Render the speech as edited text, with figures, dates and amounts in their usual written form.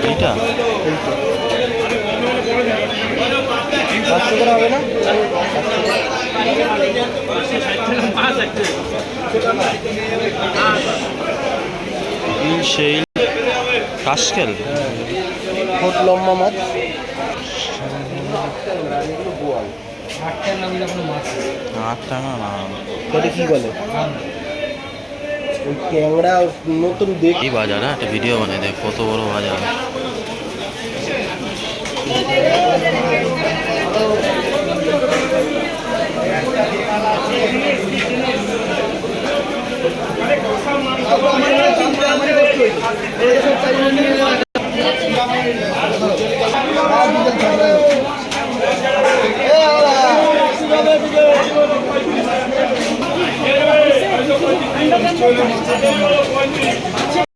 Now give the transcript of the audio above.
এইটা 500 করে হবে না? সেই কাশকেল ফুট লম্বা মাছ। আটটা না না ওটা কি বলে? ওই ট্যাংরা নতুন দেখ। এই বাজার হ্যাঁ একটা ভিডিও বানাই দেখ কত বড় বাজার।